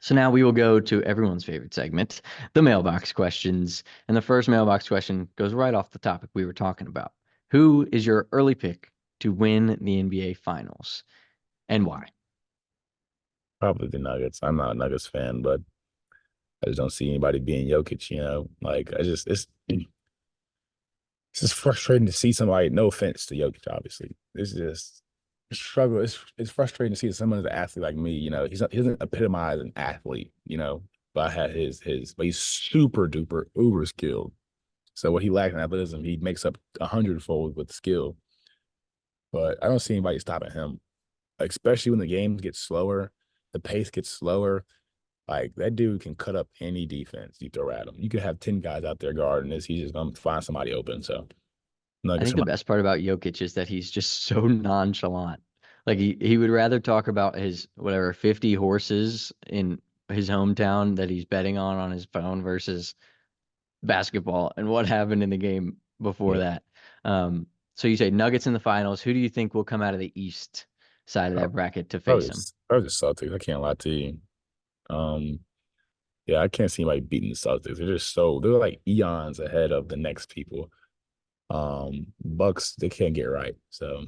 So now we will go to everyone's favorite segment, the mailbox questions. And the first mailbox question goes right off the topic we were talking about. Who is your early pick to win the NBA Finals and why? Probably the Nuggets. I'm not a Nuggets fan, but I just don't see anybody being Jokic, you know. Like it's just frustrating to see somebody, no offense to Jokic, obviously. It's just a struggle. It's frustrating to see someone as an athlete like me, you know, he doesn't epitomize an athlete, you know, but I had but he's super duper uber skilled. So what he lacks in athleticism, he makes up 100-fold with skill. But I don't see anybody stopping him, especially when the game gets slower, the pace gets slower. Like that dude can cut up any defense you throw at him. You could have 10 guys out there guarding this. He's just gonna find somebody open. So I Nuggets think come the out. best part about Jokic is that he's just so nonchalant. Like he would rather talk about his whatever 50 horses in his hometown that he's betting on his phone versus basketball and what happened in the game before Yeah. that. Um, so you say Nuggets in the finals. Who do you think will come out of the East side of that bracket to face him? Probably the Celtics. I can't lie to you. Um, yeah, I can't see anybody beating the Celtics. They're like eons ahead of the next people. Bucks, they can't get right. So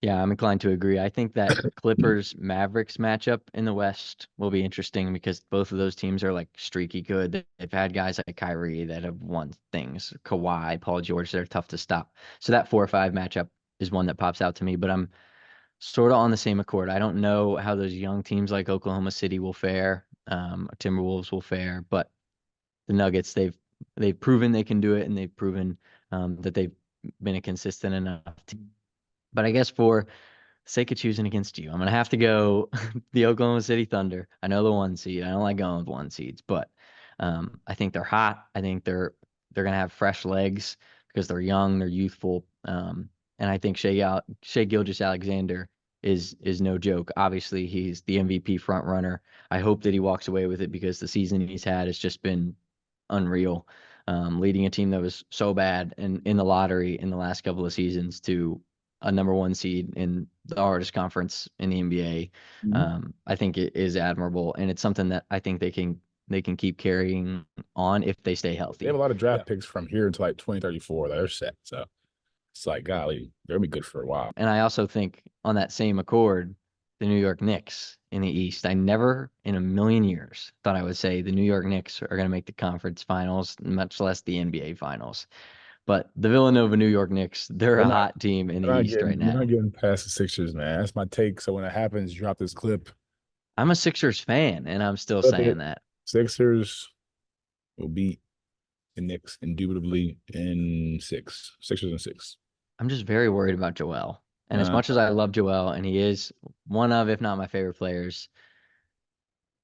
Yeah, I'm inclined to agree. I think that Clippers Mavericks matchup in the West will be interesting because both of those teams are like streaky good. They've had guys like Kyrie that have won things, Kawhi, Paul George, they're tough to stop. So that 4 or 5 matchup is one that pops out to me, but I'm sort of on the same accord. I don't know how those young teams like Oklahoma City will fare, Timberwolves will fare, but the Nuggets, they've proven they can do it, and they've proven that they've been a consistent enough team. But I guess for sake of choosing against you, I'm gonna have to go the Oklahoma City Thunder. I know the 1 seed. I don't like going with 1 seeds, but I think they're hot. I think they're gonna have fresh legs because they're young, they're youthful, and I think Shea Gilgeous-Alexander is no joke. Obviously, he's the MVP front runner. I hope that he walks away with it because the season he's had has just been unreal. Leading a team that was so bad in the lottery in the last couple of seasons to a number 1 seed in the hardest conference in the NBA. Mhm. I think it is admirable, and it's something that I think they can keep carrying on if they stay They have a healthy. lot of draft picks from here until like 2034 that are set. So it's like, golly, they'll be good for a while. And I also think on that same accord, the New York Knicks in the East. I never in a million years thought I would say the New York Knicks are going to make the conference finals, much less the NBA finals. But the Villanova New York Knicks, they're They're a not hot team in the they're not East right getting they're not now. getting past the Sixers, man. That's my take. So when it happens, drop this clip. I'm a Sixers fan, and I'm still Clip it. saying that. Sixers will beat the Knicks indubitably in six. Sixers and six. I'm just very worried about Joel. And as Uh, much as I love Joel, and he is one of, if not my favorite players,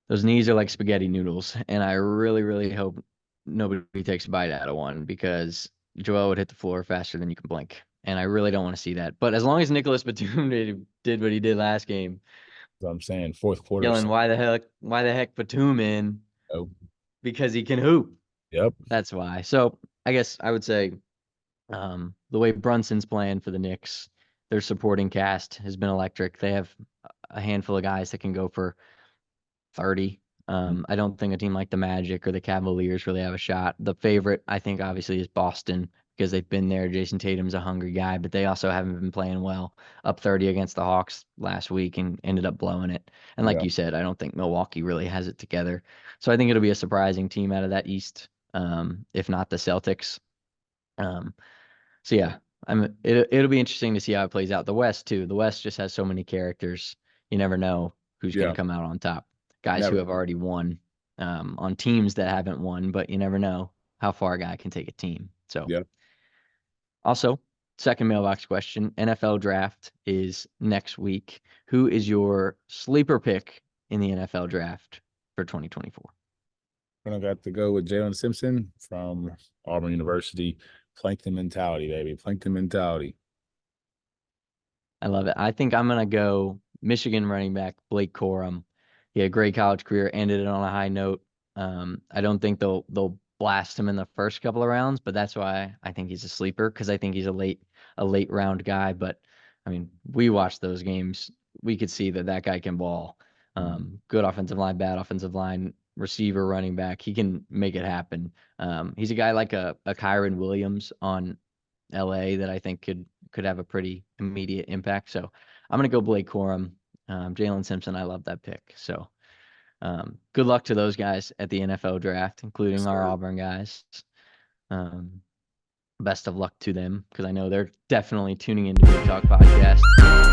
those knees are like spaghetti noodles. And I really, really hope nobody takes a bite out of one because Joel would hit the floor faster than you can blink. And I really don't want to see that. But as long as Nicholas Batum did what he did last game, so I'm saying fourth quarter. yelling, why the heck Batum in? Oh, Because he can hoop. yep. That's why. So I guess I would say the way Brunson's playing for the Knicks, their supporting cast has been electric. They have a handful of guys that can go for 30. I don't think a team like the Magic or the Cavaliers really have a shot. The favorite, I think, obviously is Boston because they've been there. Jason Tatum's a hungry guy, but they also haven't been playing well. Up 30 against the Hawks last week and ended up blowing it. And like Yeah. you said, I don't think Milwaukee really has it together. So I think it'll be a surprising team out of that East, if not the Celtics. Um, so yeah, it'll be interesting to see how it plays out. The West too. The West just has so many characters. You never know who's going Yeah. to come out on top. Guys who Never. have already won on teams that haven't won, but you never know how far a guy can take a team. So Yeah. also, second mailbox question: NFL draft is next week. Who is your sleeper pick in the NFL draft for 2024? When I got to go with Jalen Simpson from Auburn University. Plankton mentality, baby. Plankton mentality. I love it. I think I'm gonna go Michigan running back Blake Corum. He had a great college career, ended it on a high note. I don't think they'll blast him in the first couple of rounds, but that's why I think he's a sleeper because I think he's a late round guy. But I mean, we watched those games. We could see that guy can ball. Good offensive line, bad offensive line, receiver, running back. He can make it happen. He's a guy like a Kyron Williams on LA that I think could have a pretty immediate impact. So I'm gonna go Blake Corum. Jalen Simpson, I love that pick. So good luck to those guys at the NFL draft, including our Sir. Auburn guys. Um, Best of luck to them because I know they're definitely tuning into Big Talk Podcast.